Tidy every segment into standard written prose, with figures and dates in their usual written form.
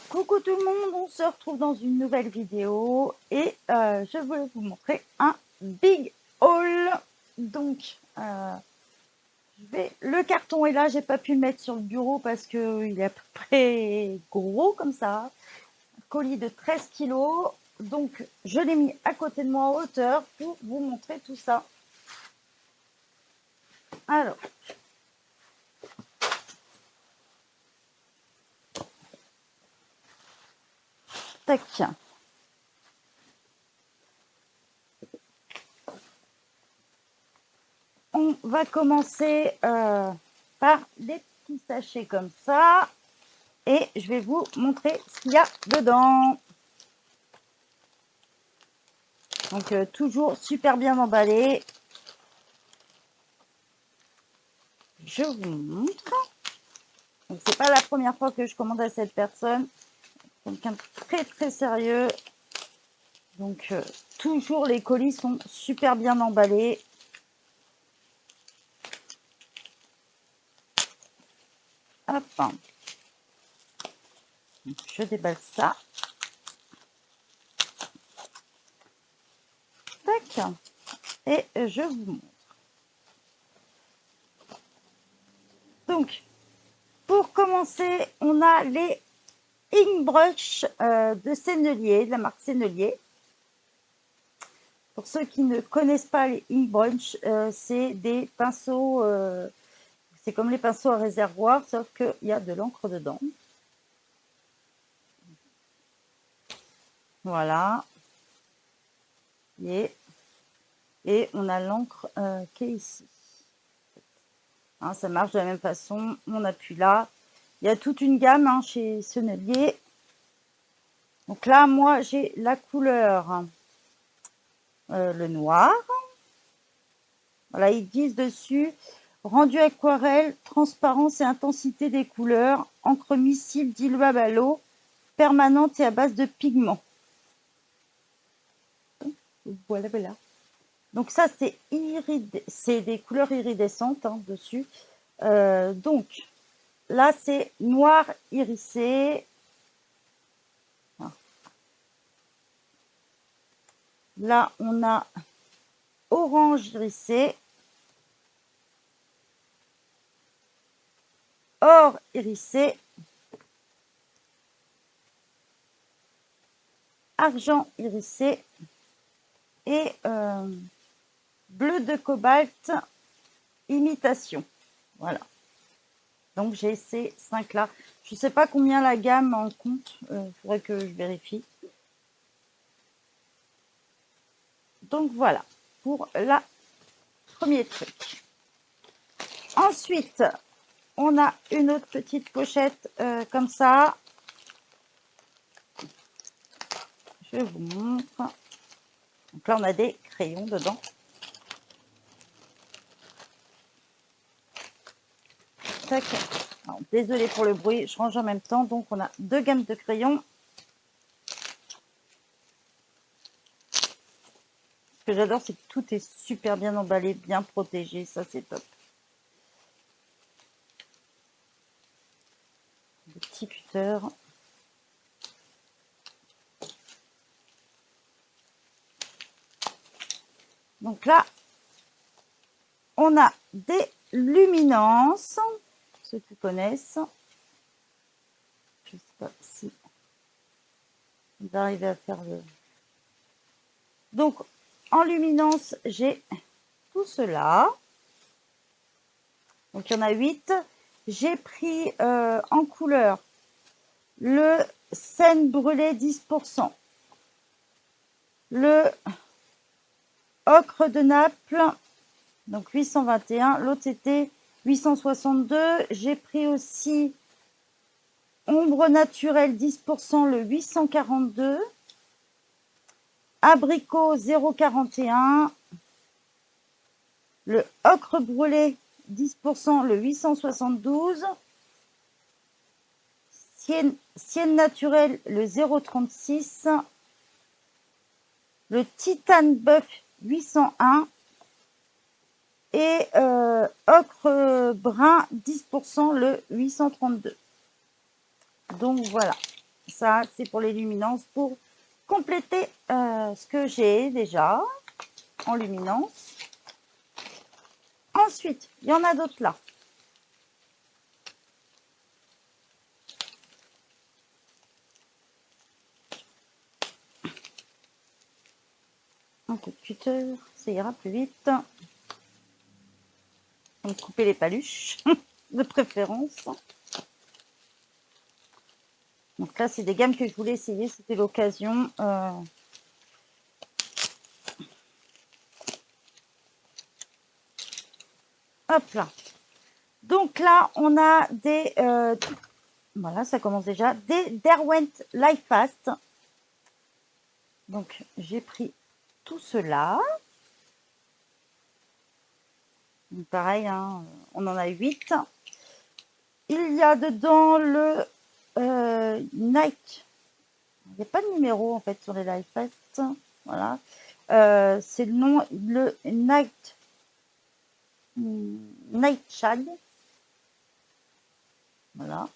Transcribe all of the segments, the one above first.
Coucou tout le monde, on se retrouve dans une nouvelle vidéo et je voulais vous montrer un big haul. Donc, le carton est là, j'ai pas pu le mettre sur le bureau parce qu'il est à peu près gros comme ça. Un colis de 13 kilos. Donc, je l'ai mis à côté de moi en hauteur pour vous montrer tout ça. Alors, tac. On va commencer par des petits sachets comme ça. Et je vais vous montrer ce qu'il y a dedans. Donc, toujours super bien emballé. Je vous montre. Donc, c'est pas la première fois que je commande à cette personne. Quelqu'un de très très sérieux. Donc, toujours les colis sont super bien emballés. Hop. Donc, je déballe ça. Tac. Et je vous montre. Donc, pour commencer, on a les Ink Brush de Sennelier, de la marque Sennelier. Pour ceux qui ne connaissent pas les Ink Brush, c'est des pinceaux, c'est comme les pinceaux à réservoir, sauf qu'il y a de l'encre dedans. Voilà. Et on a l'encre qui est ici. Hein, ça marche de la même façon. On appuie là. Il y a toute une gamme chez Sennelier. Donc là, moi, j'ai la couleur, le noir. Voilà, ils disent dessus, rendu aquarelle, transparence et intensité des couleurs, encre miscible diluable à l'eau, permanente et à base de pigments. Voilà, voilà. Donc ça, c'est des couleurs iridescentes dessus. Donc, là, c'est noir irisé. Là, on a orange irisé. Or irisé. Argent irisé. Et bleu de cobalt imitation. Voilà. Donc, j'ai ces 5-là. Je ne sais pas combien la gamme en compte. Il faudrait que je vérifie. Donc, voilà. Pour la premier truc. Ensuite, on a une autre petite pochette comme ça. Je vous montre. Donc là, on a des crayons dedans. Tac. Désolée pour le bruit, je range en même temps. Donc, on a 2 gammes de crayons. Ce que j'adore, c'est que tout est super bien emballé, bien protégé. Ça, c'est top. Des petits cutters. Donc là, on a des luminances, ceux qui connaissent. Je ne sais pas si vous arrivez à faire le... Donc, en luminance, j'ai tout cela. Donc, il y en a 8. J'ai pris en couleur le Seine brûlé 10%, le ocre de Naples, donc 821. L'autre, c'était 862. J'ai pris aussi ombre naturelle 10%, le 842. Abricot 0,41. Le ocre brûlé 10%, le 872. Sienne naturelle, le 0,36. Le titane bœuf 801. Et ocre brun 10%, le 832. Donc voilà, ça c'est pour les luminances, pour compléter ce que j'ai déjà en luminance. Ensuite, il y en a d'autres là. Un coup de cutter, ça ira plus vite. Donc couper les paluches, de préférence. Donc là, c'est des gammes que je voulais essayer, c'était l'occasion. Hop là. Donc là, on a des... voilà, ça commence déjà. Des Derwent Life Fast. Donc, j'ai pris tout cela. Donc, pareil, hein, on en a 8. Il y a dedans le Night. Il n'y a pas de numéro, en fait, sur les Life Fast. Voilà. C'est le nom, le Nightshade. Voilà.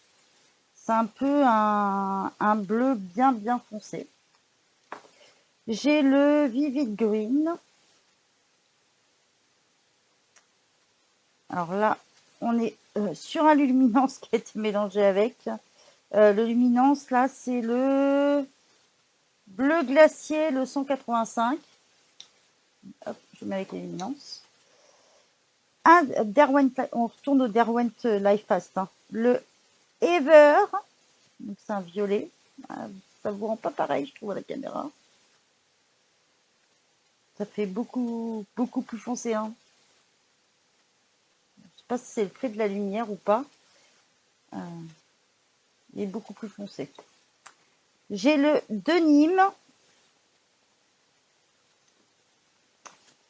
C'est un peu un bleu bien foncé. J'ai le Vivid Green. Alors là, on est sur un luminance qui a été mélangé avec. Le luminance, là, c'est le bleu glacier, le 185. Hop, je mets avec les luminances. Un Derwent, on retourne au Derwent Life Fast. Hein. Le Ever, donc c'est un violet. Ça ne vous rend pas pareil, je trouve, à la caméra. Ça fait beaucoup plus foncé. Hein. Je ne sais pas si c'est le fait de la lumière ou pas. Il est beaucoup plus foncé. J'ai le Denim,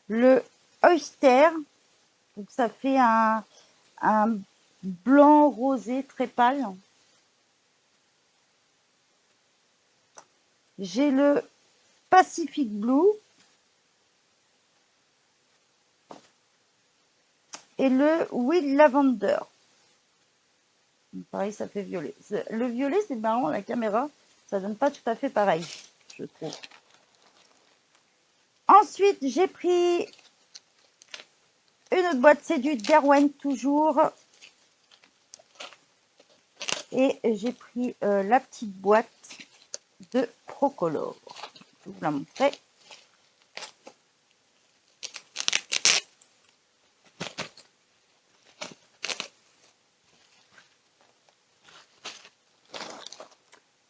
le Oyster, donc ça fait un blanc rosé très pâle. J'ai le Pacific Blue et le Wild Lavender. Pareil, ça fait violet. Le violet, c'est marrant, la caméra, ça donne pas tout à fait pareil, je trouve. Ensuite, j'ai pris une autre boîte, c'est du Derwent toujours. Et j'ai pris la petite boîte de Procolor. Je vais vous la montrer.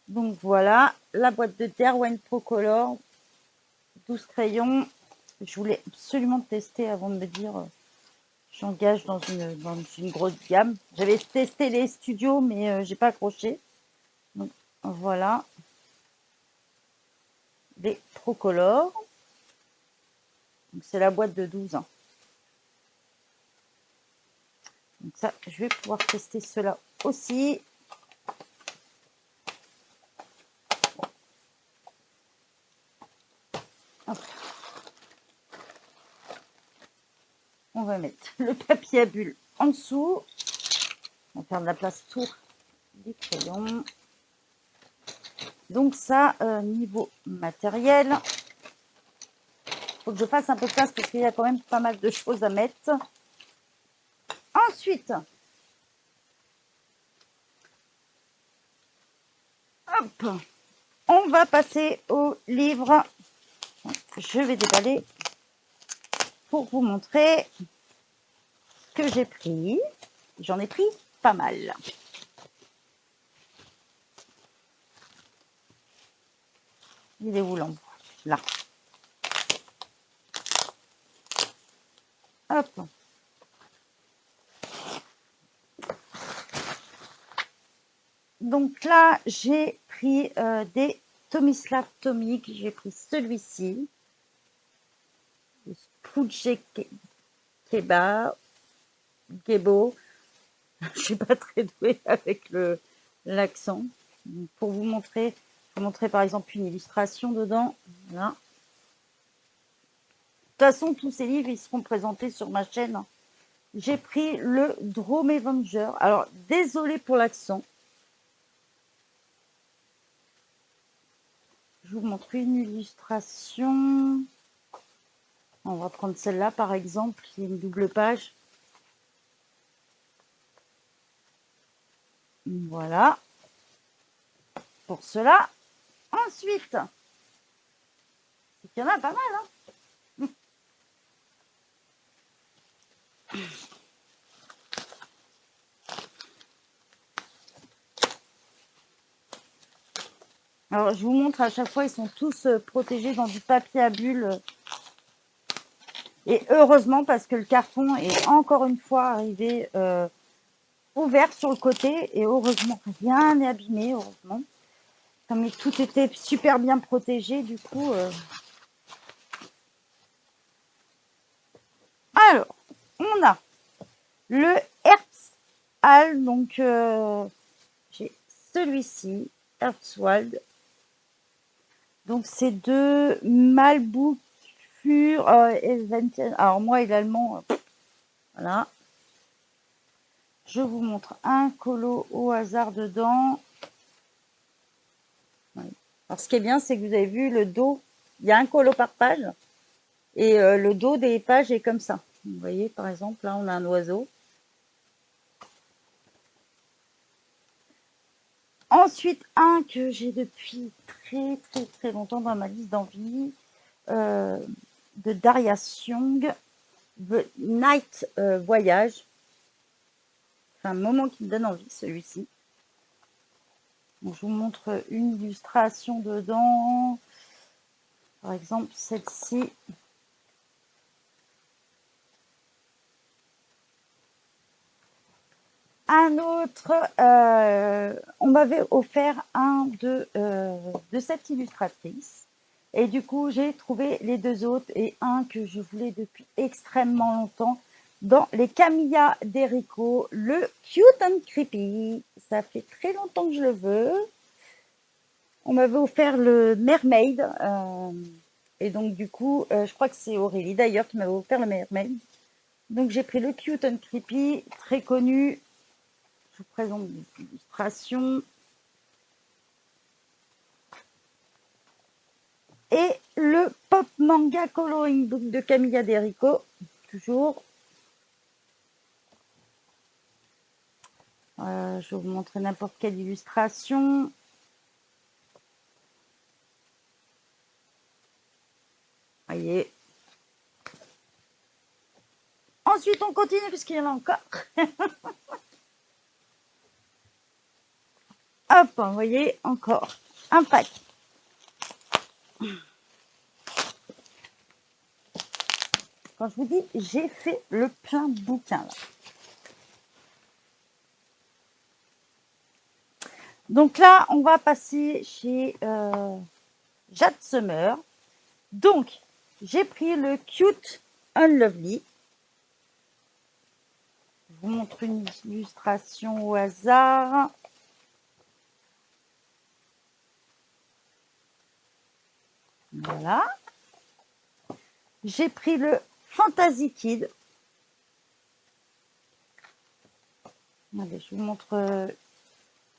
Donc voilà, la boîte de Derwent Procolor, 12 crayons. Je voulais absolument tester avant de me dire j'engage dans une grosse gamme. J'avais testé les studios, mais j'ai pas accroché. Donc voilà, les Procolor. C'est la boîte de 12 ans. Donc ça, je vais pouvoir tester cela aussi. Hop. On va mettre le papier à bulles en dessous. On va faire de la place autour du crayon. Donc ça, niveau matériel, il faut que je fasse un peu de place parce qu'il y a quand même pas mal de choses à mettre. Ensuite, hop, on va passer au livre. Je vais déballer pour vous montrer ce que j'ai pris. J'en ai pris pas mal. Il est où l'embout? Là. Hop. Donc là, j'ai pris des Tomislav Tomic. J'ai pris celui-ci. Spudje Keba. Gebo. Je suis pas très douée avec l'accent. Pour vous montrer, je vais montrer par exemple une illustration dedans. Voilà. De toute façon, tous ces livres, ils seront présentés sur ma chaîne j'ai pris le Drome Avenger. Alors, désolé pour l'accent. Je vous montre une illustration. On va prendre celle-là, par exemple, qui est une double page. Voilà. Pour cela. Ensuite, il y en a pas mal, hein. Alors, je vous montre à chaque fois, ils sont tous protégés dans du papier à bulles. Et heureusement, parce que le carton est encore une fois arrivé ouvert sur le côté. Et heureusement, rien n'est abîmé, heureusement. Comme tout était super bien protégé, du coup. Alors, on a le Herzal, donc j'ai celui-ci, Herzwald. Donc c'est de Malboufure Eventen. Alors moi et l'allemand, voilà. Je vous montre un colo au hasard dedans. Alors ce qui est bien, c'est que vous avez vu le dos, il y a un colo par page. Et le dos des pages est comme ça. Vous voyez, par exemple, là, on a un oiseau. Ensuite, un que j'ai depuis très longtemps dans ma liste d'envie, de Darius Young, The Night Voyage. C'est un moment qui me donne envie, celui-ci. Donc, je vous montre une illustration dedans. Par exemple, celle-ci. Un autre, on m'avait offert un de cette illustratrice. Et du coup, j'ai trouvé les deux autres et un que je voulais depuis extrêmement longtemps dans les Camilla d'Erico, le Cute and Creepy. Ça fait très longtemps que je le veux. On m'avait offert le Mermaid. Et donc, du coup, je crois que c'est Aurélie d'ailleurs qui m'avait offert le Mermaid. Donc, j'ai pris le Cute and Creepy, très connu. Je vous présente des illustrations. Et le Pop Manga Coloring Book de Camilla Derico, toujours. Je vais vous montrer n'importe quelle illustration. Voyez. Ensuite, on continue puisqu'il y en a encore. Hop, vous voyez, encore un pack. Quand je vous dis, j'ai fait le plein de bouquins là. Donc là, on va passer chez Jade Summer. Donc, j'ai pris le Cute Unlovely. Je vous montre une illustration au hasard. Voilà. J'ai pris le Fantasy Kid. Allez, je vous montre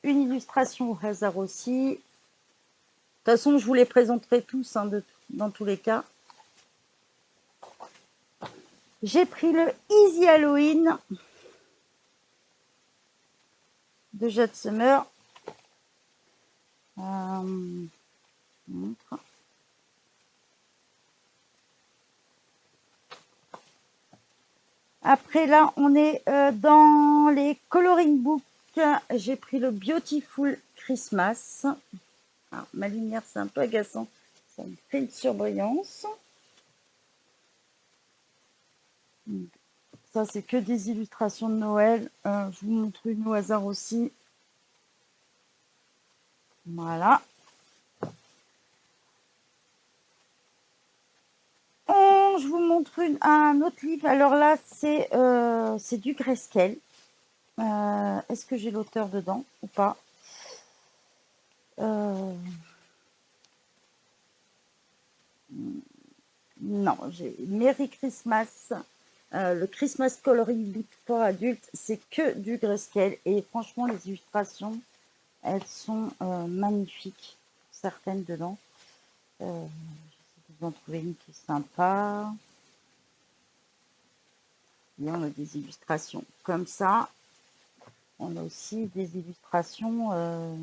une illustration au hasard aussi. De toute façon, je vous les présenterai tous dans tous les cas. J'ai pris le Easy Halloween de Jade Summer. Après, là, on est dans les coloring books. J'ai pris le Beautiful Christmas. Alors, ma lumière, c'est un peu agaçant. Ça me fait une surbrillance. Ça, c'est que des illustrations de Noël. Je vous montre une au hasard aussi. Voilà. Je vous montre un autre livre. Alors là, c'est du Grayscale. Est-ce que j'ai l'auteur dedans ou pas? Non, j'ai Merry Christmas Le Christmas Coloring Book pour adultes, c'est que du grayscale. Et franchement, les illustrations, elles sont magnifiques. Certaines dedans. J'essaie de vous en trouver une qui est sympa. Et on a des illustrations comme ça. On a aussi des illustrations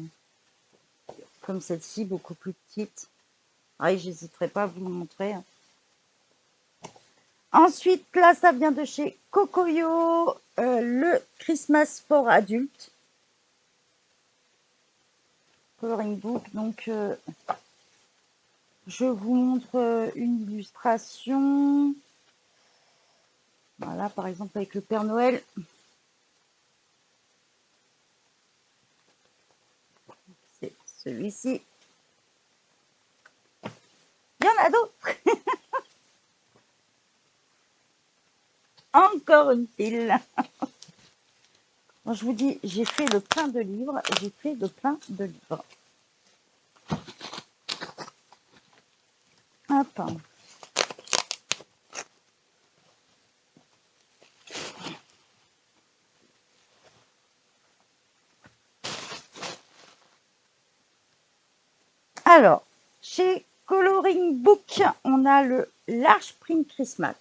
comme celle-ci, beaucoup plus petite. Ah, j'hésiterai pas à vous le montrer. Ensuite, là, ça vient de chez Kokoyo, le Christmas for Adultes. Coloring book. Donc, je vous montre une illustration. Voilà, par exemple, avec le Père Noël. C'est celui-ci. Il y en a d'autres. Encore une pile. Bon, je vous dis, j'ai fait le plein de livres. J'ai fait le plein de livres. Hop. Alors, chez Coloring Book, on a le Large Print Christmas.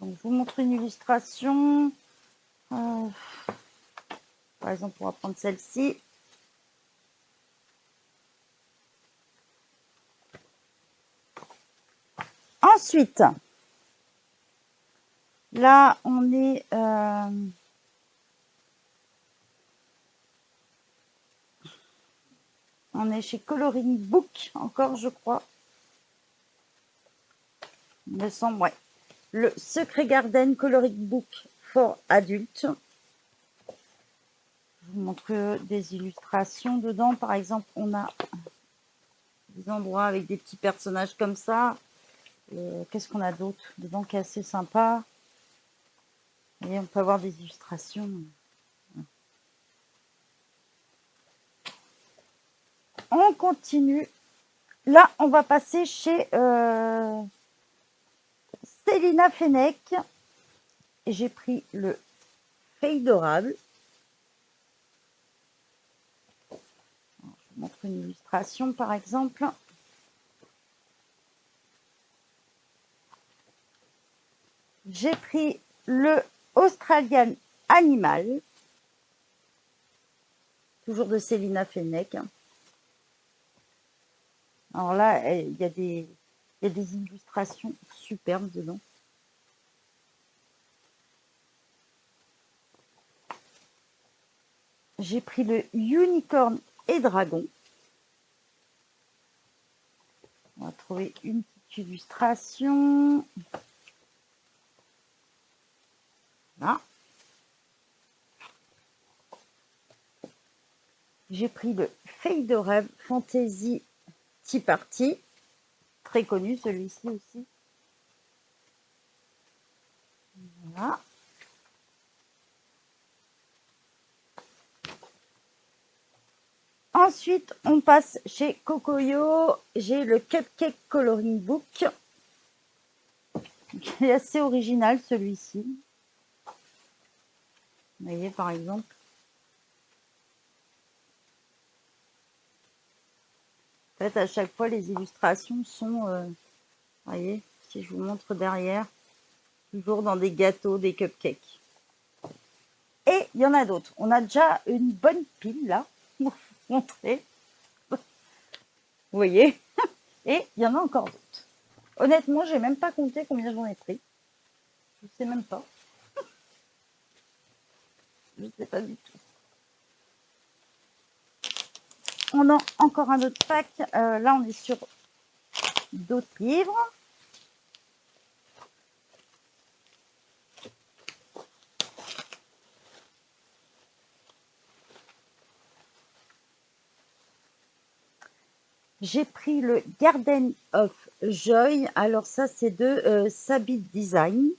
Donc, je vous montre une illustration. Par exemple, on va prendre celle-ci. Ensuite, là, on est chez Coloring Book, encore, je crois. Il me semble, ouais. Le Secret Garden Coloring Book for Adultes. Je vous montre des illustrations dedans. Par exemple, on a des endroits avec des petits personnages comme ça. Qu'est-ce qu'on a d'autre dedans qui est assez sympa? Et on peut avoir des illustrations. On continue. Là, on va passer chez Célina Fennec. J'ai pris le Faydorable. Je vous montre une illustration, par exemple. J'ai pris le Australian Animal. Toujours de Célina Fennec. Alors là, il y a des illustrations superbes dedans. J'ai pris le Unicorn et Dragon. On va trouver une petite illustration. Là. J'ai pris le Feuille de rêve Fantasy Tea Party. Très connu celui-ci aussi. Voilà. Ensuite, on passe chez Kokoyo. J'ai le Cupcake Coloring Book. Qui est assez original celui-ci. Vous voyez par exemple. En fait, à chaque fois, les illustrations sont, vous voyez, si je vous montre derrière, toujours dans des gâteaux, des cupcakes. Et il y en a d'autres. On a déjà une bonne pile là, pour vous montrer. Vous voyez. Et il y en a encore d'autres. Honnêtement, j'ai même pas compté combien j'en ai pris. Je sais même pas. Je sais pas du tout. On a encore un autre pack. Là, on est sur d'autres livres. J'ai pris le Garden of Joy. Alors ça, c'est de Sabine Design.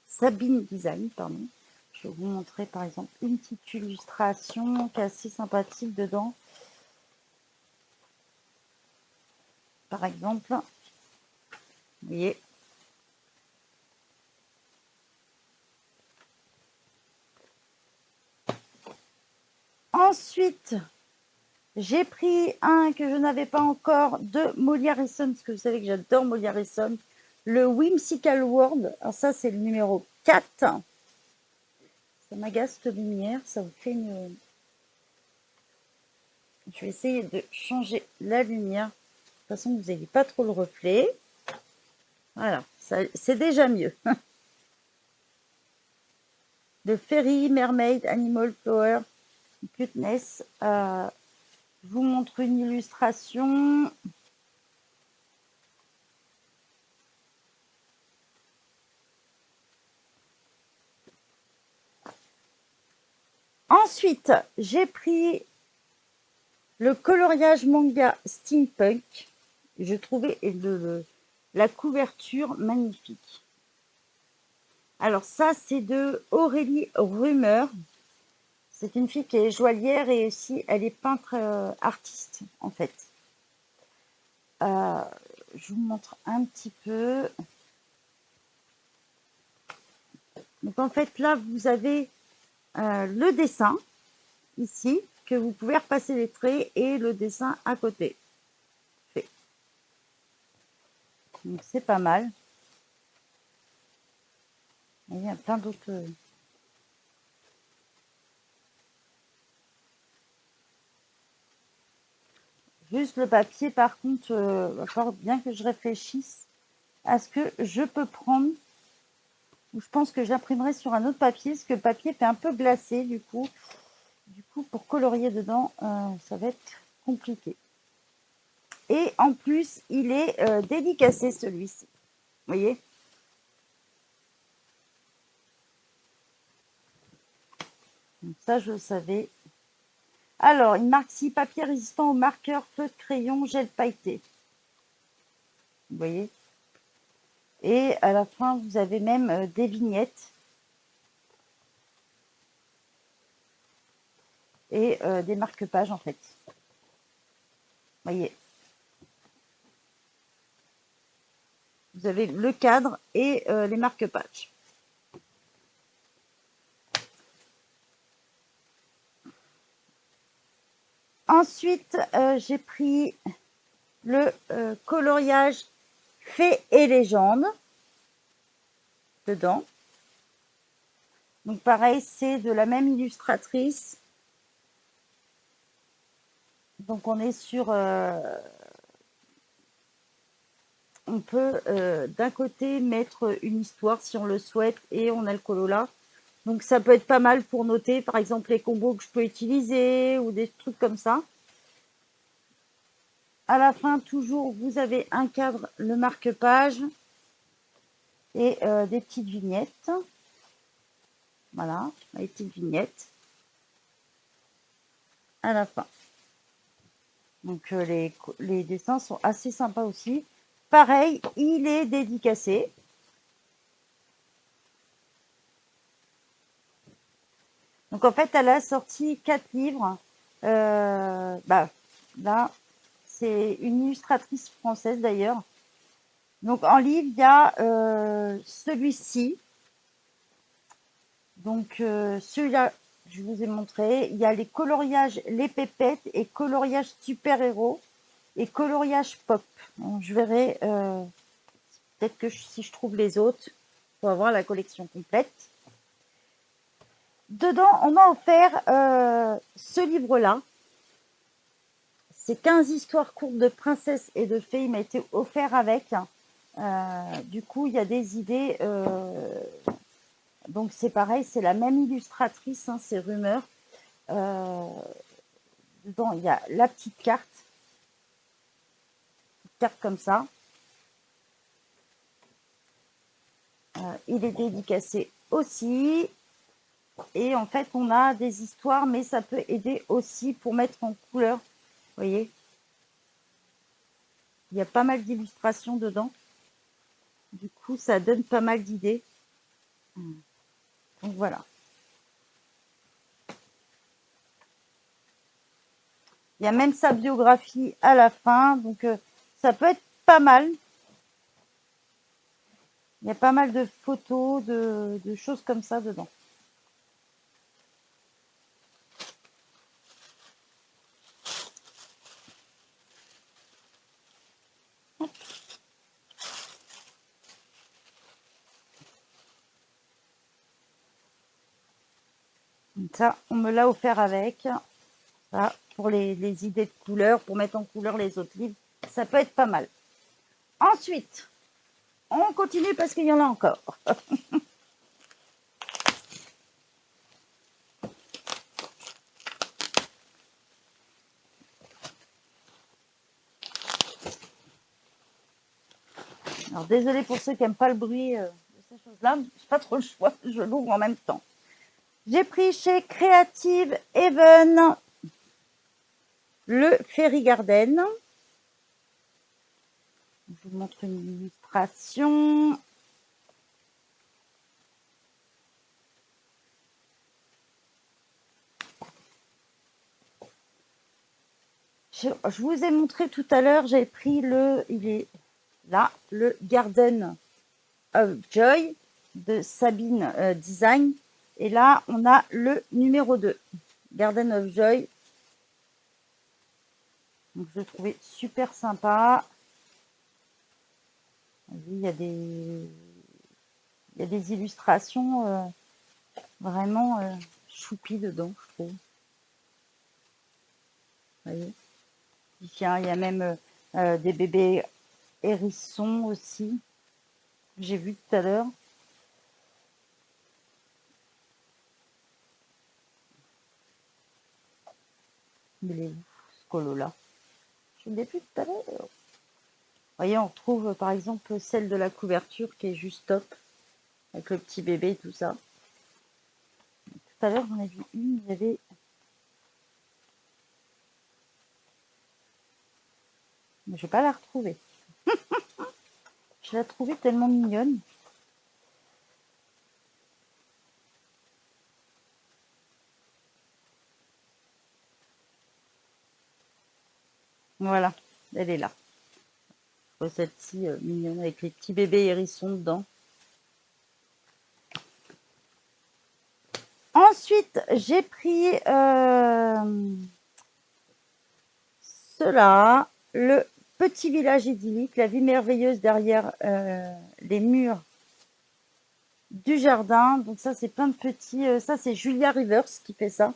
Sabine Design, pardon. Je vais vous montrer par exemple une petite illustration qui est assez sympathique dedans. Par exemple, Vous voyez? Ensuite, j'ai pris un que je n'avais pas encore de Molly Harrison, parce que vous savez que j'adore Molly Harrison, le Whimsical World. Alors ça, c'est le numéro 4. Ça m'agace cette lumière, ça vous fait une... Je vais essayer de changer la lumière, de toute façon, vous n'ayez pas trop le reflet. Voilà, c'est déjà mieux. De Fairy, Mermaid, Animal, Flower, Cuteness. Je vous montre une illustration. Ensuite, j'ai pris le coloriage manga steampunk. Je trouvais la couverture magnifique. Alors ça, c'est de Aurélie Rumeur. C'est une fille qui est joaillière et aussi elle est peintre artiste en fait. Je vous montre un petit peu. Donc en fait là, vous avez le dessin ici, que vous pouvez repasser les traits et le dessin à côté. Donc c'est pas mal. Il y a plein d'autres. Juste le papier, par contre, va falloir bien que je réfléchisse à ce que je peux prendre. Ou je pense que j'imprimerai sur un autre papier, parce que le papier fait un peu glacé du coup. Du coup, pour colorier dedans, ça va être compliqué. Et en plus, il est dédicacé celui-ci. Vous voyez? Donc ça, je le savais. Alors, une marque 6, papier résistant aux marqueurs, feu de crayon, gel pailleté. Vous voyez? Et à la fin, vous avez même des vignettes. Et des marque-pages, en fait. Vous voyez? Vous avez le cadre et les marque-pages. Ensuite, j'ai pris le coloriage Fées et légendes dedans. Donc pareil, c'est de la même illustratrice. Donc on est sur... on peut d'un côté mettre une histoire si on le souhaite et on a le colo là. Donc ça peut être pas mal pour noter par exemple les combos que je peux utiliser ou des trucs comme ça. À la fin, toujours, vous avez un cadre, le marque-page et des petites vignettes. Voilà, les petites vignettes à la fin. Donc les dessins sont assez sympas aussi. Pareil, il est dédicacé. Donc en fait, elle a sorti 4 livres. Là, c'est une illustratrice française d'ailleurs. Donc en livre, il y a celui-ci. Donc celui-là, je vous ai montré. Il y a les coloriages Les Pépettes et coloriage super-héros et coloriage pop. Donc, je verrai peut-être que si je trouve les autres pour avoir la collection complète. Dedans, on m'a offert ce livre-là. C'est 15 histoires courtes de princesses et de fées. Il m'a été offert avec. Du coup, il y a des idées. Donc, c'est pareil, c'est la même illustratrice, hein, c'est Rumeur. Dedans, il y a la petite carte. Une carte comme ça. Il est dédicacé aussi. Et en fait, on a des histoires, mais ça peut aider aussi pour mettre en couleur. Vous voyez? Il y a pas mal d'illustrations dedans. Du coup, ça donne pas mal d'idées. Donc voilà. Il y a même sa biographie à la fin. Donc ça peut être pas mal. Il y a pas mal de photos, de choses comme ça dedans. Ça, on me l'a offert avec. Ça, pour les idées de couleurs, pour mettre en couleur les autres livres, ça peut être pas mal. Ensuite, on continue parce qu'il y en a encore. Alors, désolé pour ceux qui n'aiment pas le bruit de ces choses-là. J'ai pas trop le choix. Je l'ouvre en même temps. J'ai pris chez Creative Haven le Fairy Garden. Je vous montre une illustration. Je vous ai montré tout à l'heure, j'ai pris il est là, le Garden of Joy de Sabine Design. Et là, on a le numéro 2, Garden of Joy. Donc, je l'ai trouvé super sympa. Il y a des, il y a des illustrations vraiment choupies dedans, je trouve. Vous voyez, il y a même des bébés hérissons aussi. J'ai vu tout à l'heure. Il est où, ce colo-là? Je l'ai vu tout à l'heure. Vous voyez, on retrouve par exemple celle de la couverture qui est juste top, avec le petit bébé et tout ça. Tout à l'heure, j'en ai vu une, il y avait... Mais je vais pas la retrouver. Je la trouvais tellement mignonne. Voilà, elle est là. Celle-ci mignonne avec les petits bébés hérissons dedans. Ensuite, j'ai pris cela, le petit village idyllique, la vie merveilleuse derrière les murs du jardin. Donc ça, c'est plein de petits... ça, c'est Julia Rivers qui fait ça.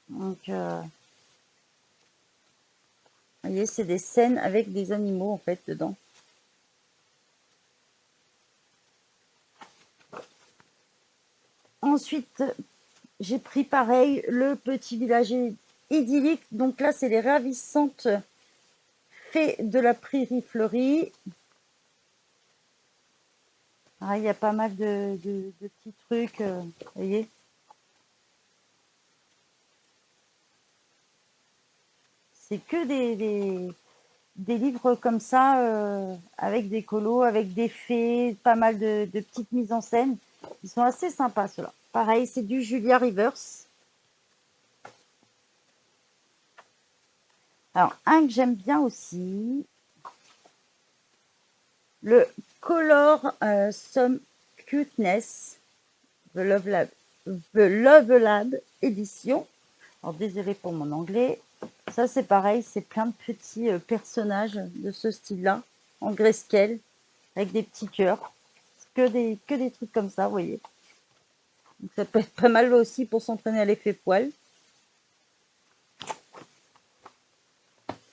Donc, vous voyez, c'est des scènes avec des animaux, en fait, dedans. Ensuite, j'ai pris pareil, le petit village idyllique. Donc là, c'est les ravissantes fées de la prairie fleurie. Ah, il y a pas mal de petits trucs, vous voyez. C'est que des livres comme ça, avec des colos, avec des fées, pas mal de petites mises en scène. Ils sont assez sympas, ceux-là. Pareil, c'est du Julia Rivers. Alors, un que j'aime bien aussi, le Color Some Cuteness, The Love Lab édition. Alors, désolé pour mon anglais. Ça, c'est pareil, c'est plein de petits personnages de ce style-là, en grayscale, avec des petits cœurs. Que des trucs comme ça, vous voyez. Donc, ça peut être pas mal aussi pour s'entraîner à l'effet poil.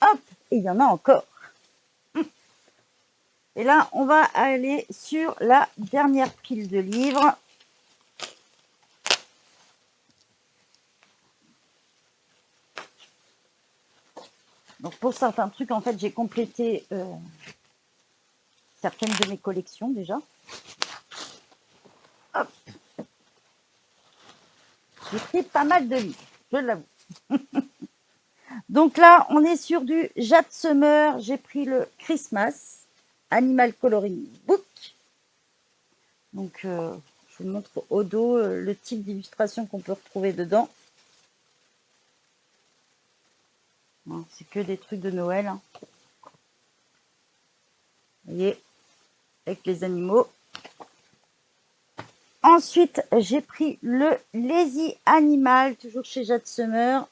Hop, et il y en a encore. Et là, on va aller sur la dernière pile de livres. Donc, pour certains trucs, en fait, j'ai complété certaines de mes collections déjà. Hop. J'ai pris pas mal de livres, je l'avoue. Donc là, on est sur du Jade Summer. J'ai pris le Christmas Animal Coloring Book. Donc, je vous montre au dos le type d'illustration qu'on peut retrouver dedans. C'est que des trucs de Noël. Hein. Vous voyez, avec les animaux. Ensuite, j'ai pris le Lazy Animal, toujours chez Jade Summer.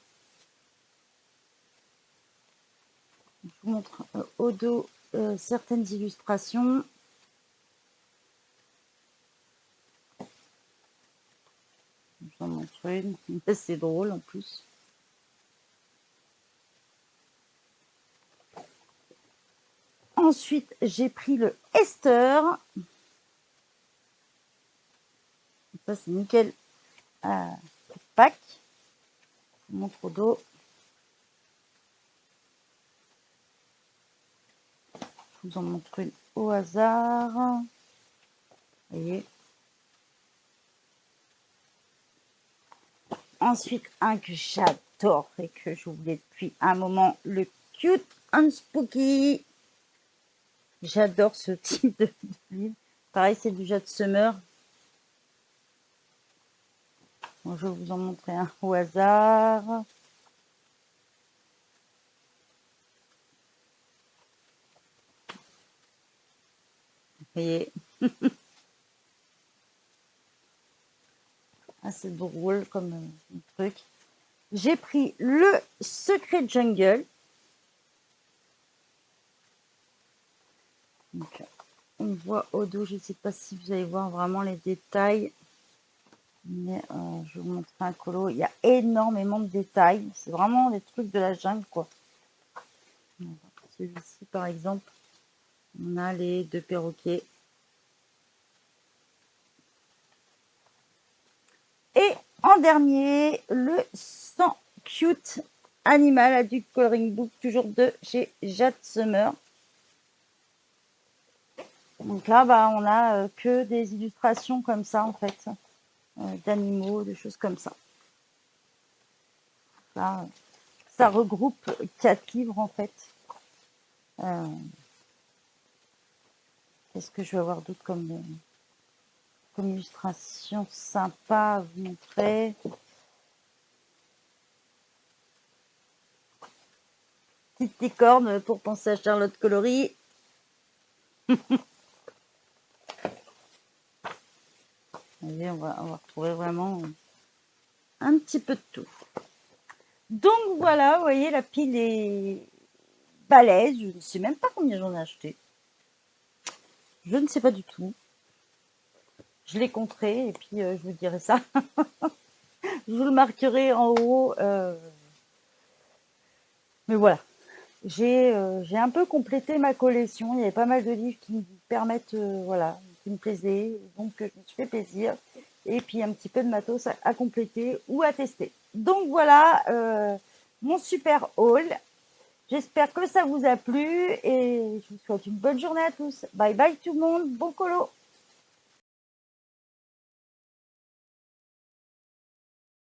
Je vous montre au dos certaines illustrations. Je vous en montre une, c'est drôle en plus. Ensuite, j'ai pris le Esther. Ça, c'est nickel. Pack. Je vous montre au dos. Je vous en montre une au hasard. Vous voyez. Ensuite, un que j'adore et que je voulais depuis un moment, le Cute and Spooky. J'adore ce type de livre. Pareil, c'est du Jade Summer. Bon, je vais vous en montrer un au hasard. Vous voyez. Assez drôle comme truc. J'ai pris le Secret Jungle. Donc, on voit au dos, je ne sais pas si vous allez voir vraiment les détails. Mais je vais vous montrer un colo. Il y a énormément de détails. C'est vraiment des trucs de la jungle, quoi. Celui-ci, par exemple, on a les deux perroquets. Et en dernier, le 100 Cute Animal Adult Coloring Book, toujours de chez Jade Summer. Donc là, bah, on a que des illustrations comme ça, en fait, d'animaux, des choses comme ça. Là, ça regroupe 4 livres, en fait. Qu'est-ce que je vais avoir d'autre comme illustration sympa à vous montrer? Petite licorne pour penser à Charlotte Coloris. Allez, on va retrouver vraiment un petit peu de tout. Donc voilà, vous voyez, la pile est balèze. Je ne sais même pas combien j'en ai acheté. Je ne sais pas du tout. Je les compterai et puis je vous dirai ça. Je vous le marquerai en haut. Mais voilà. J'ai un peu complété ma collection. Il y avait pas mal de livres qui me permettent, voilà, qui me plaisaient. Donc, je me suis fait plaisir. Et puis, un petit peu de matos à compléter ou à tester. Donc, voilà mon super haul. J'espère que ça vous a plu et je vous souhaite une bonne journée à tous. Bye bye tout le monde. Bon colo.